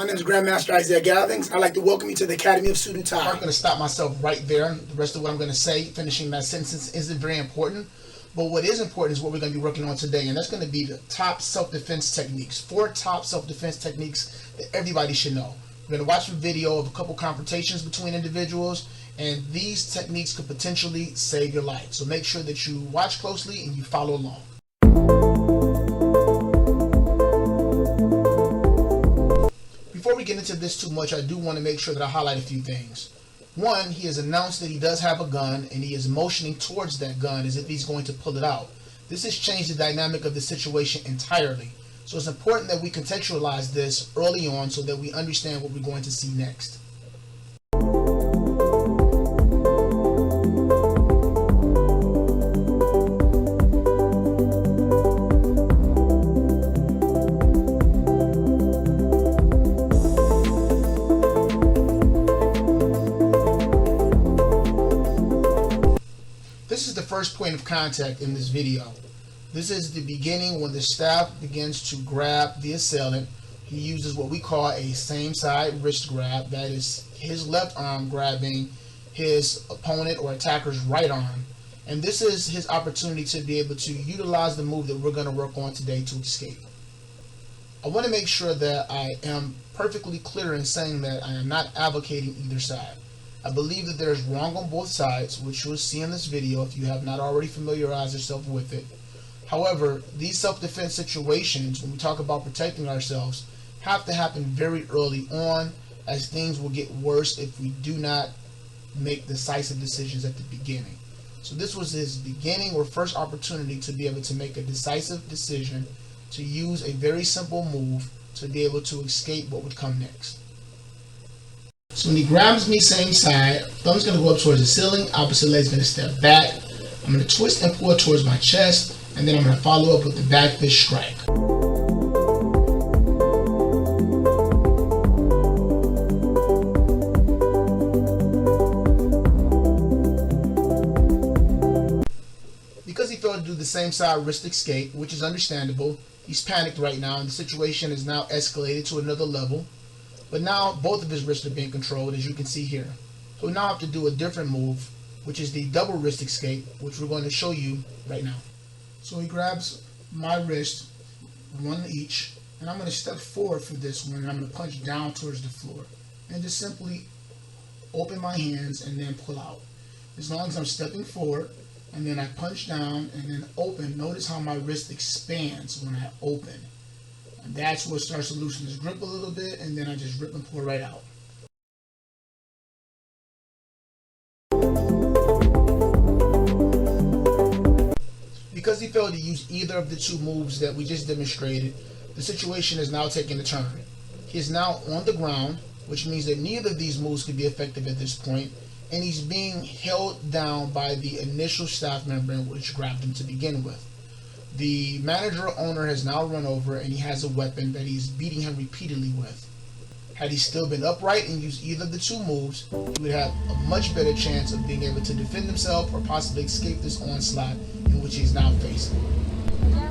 My name is Grandmaster Isaiah Gathings. I'd like to welcome you to the Academy of Sudo Thai. I'm going to stop myself right there. The rest of what I'm going to say, finishing that sentence, isn't very important. But what is important is what we're going to be working on today, and that's going to be the top self-defense techniques. 4 top self-defense techniques that everybody should know. We're going to watch a video of a couple confrontations between individuals, and these techniques could potentially save your life. So make sure that you watch closely and you follow along. Before we get into this too much, I do want to make sure that I highlight a few things. One, he has announced that he does have a gun, and he is motioning towards that gun as if he's going to pull it out. This has changed the dynamic of the situation entirely. So it's important that we contextualize this early on so that we understand what we're going to see next. This is the first point of contact in this video. This is the beginning when the staff begins to grab the assailant. He uses what we call a same side wrist grab. That is his left arm grabbing his opponent or attacker's right arm. And this is his opportunity to be able to utilize the move that we're going to work on today to escape. I want to make sure that I am perfectly clear in saying that I am not advocating either side. I believe that there is wrong on both sides, which you'll see in this video if you have not already familiarized yourself with it. However, these self-defense situations, when we talk about protecting ourselves, have to happen very early on, as things will get worse if we do not make decisive decisions at the beginning. So this was his beginning or first opportunity to be able to make a decisive decision, to use a very simple move to be able to escape what would come next. So when he grabs me same side, thumb's going to go up towards the ceiling, opposite leg's going to step back. I'm going to twist and pull towards my chest, and then I'm going to follow up with the back fist strike. Because he failed to do the same side wrist escape, which is understandable, he's panicked right now, and the situation is now escalated to another level. But now both of his wrists are being controlled, as you can see here. So we now have to do a different move, which is the double wrist escape, which we're going to show you right now. So he grabs my wrist, one each, and I'm going to step forward for this one, and I'm going to punch down towards the floor. And just simply open my hands and then pull out. As long as I'm stepping forward, and then I punch down and then open, notice how my wrist expands when I open. And that's what starts to loosen his grip a little bit, and then I just rip and pull right out. Because he failed to use either of the two moves that we just demonstrated, the situation is now taking a turn. He is now on the ground, which means that neither of these moves could be effective at this point, and he's being held down by the initial staff member which grabbed him to begin with. The manager or owner has now run over, and he has a weapon that he's beating him repeatedly with. Had he still been upright and used either of the two moves, he would have a much better chance of being able to defend himself or possibly escape this onslaught in which he's now facing.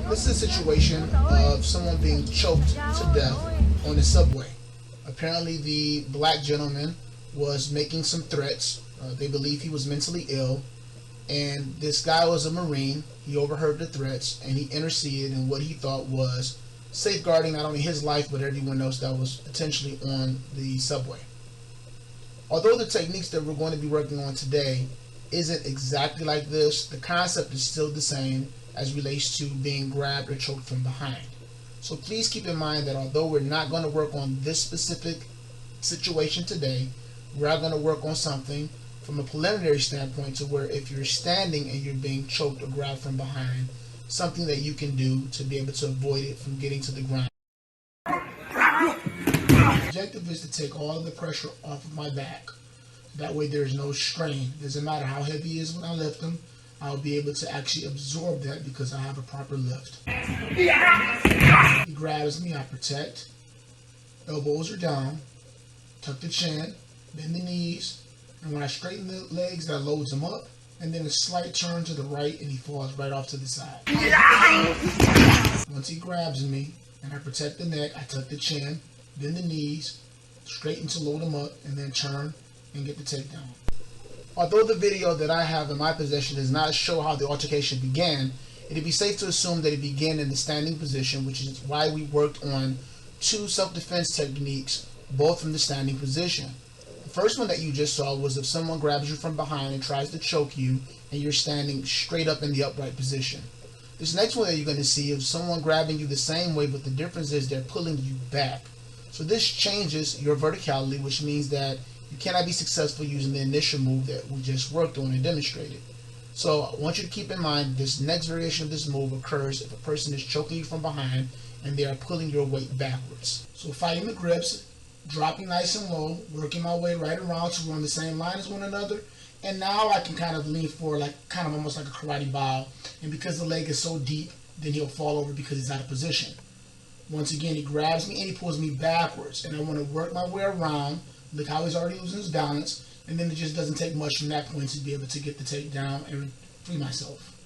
This is a situation of someone being choked to death on the subway. Apparently the black gentleman was making some threats. They believe he was mentally ill. And this guy was a Marine. He overheard the threats, and he interceded in what he thought was safeguarding not only his life, but everyone else that was potentially on the subway. Although the techniques that we're going to be working on today isn't exactly like this, the concept is still the same as relates to being grabbed or choked from behind. So please keep in mind that although we're not going to work on this specific situation today, we are going to work on something from a preliminary standpoint to where if you're standing and you're being choked or grabbed from behind, something that you can do to be able to avoid it from getting to the ground. The objective is to take all of the pressure off of my back. That way there's no strain. It doesn't matter how heavy he is when I lift him, I'll be able to actually absorb that because I have a proper lift. He grabs me, I protect. Elbows are down. Tuck the chin, bend the knees. And when I straighten the legs, that loads him up. And then a slight turn to the right, and he falls right off to the side. Once he grabs me, and I protect the neck, I tuck the chin, bend the knees, straighten to load them up, and then turn and get the takedown. Although the video that I have in my possession does not show how the altercation began, it'd be safe to assume that it began in the standing position, which is why we worked on 2 self-defense techniques, both from the standing position. The first one that you just saw was if someone grabs you from behind and tries to choke you, and you're standing straight up in the upright position. This next one that you're going to see is someone grabbing you the same way, but the difference is they're pulling you back. So this changes your verticality, which means that you cannot be successful using the initial move that we just worked on and demonstrated. So I want you to keep in mind this next variation of this move occurs if a person is choking you from behind and they are pulling your weight backwards. So fighting the grips, dropping nice and low, working my way right around to we're on the same line as one another. And now I can kind of lean forward, like kind of almost like a karate bow. And because the leg is so deep, then he'll fall over because he's out of position. Once again, he grabs me and he pulls me backwards. And I want to work my way around. Look how he's already losing his balance. And then it just doesn't take much from that point to be able to get the takedown and free myself.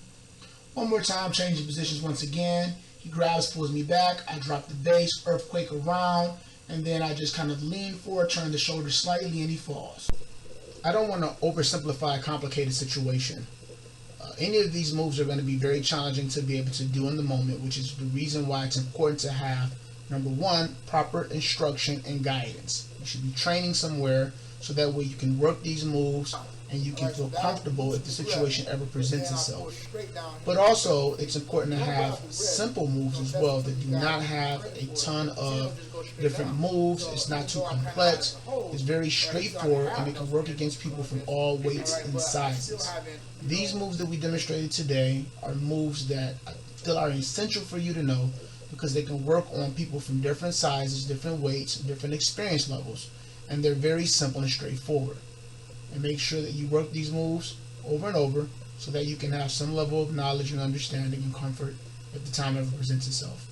One more time, changing positions once again. He grabs, pulls me back. I drop the base, earthquake around. And then I just kind of lean forward, turn the shoulders slightly, and he falls. I don't want to oversimplify a complicated situation. Any of these moves are going to be very challenging to be able to do in the moment, which is the reason why it's important to have, number one, proper instruction and guidance. You should be training somewhere so that way you can work these moves and you can feel comfortable if the situation ever presents itself. But also, it's important to have simple moves as well that do not have a ton of different moves. It's not too complex. It's very straightforward, and it can work against people from all weights and sizes. These moves that we demonstrated today are moves that I feel are essential for you to know because they can work on people from different sizes, different weights, different experience levels, and they're very simple and straightforward. And make sure that you work these moves over and over so that you can have some level of knowledge and understanding and comfort if the time ever presents itself.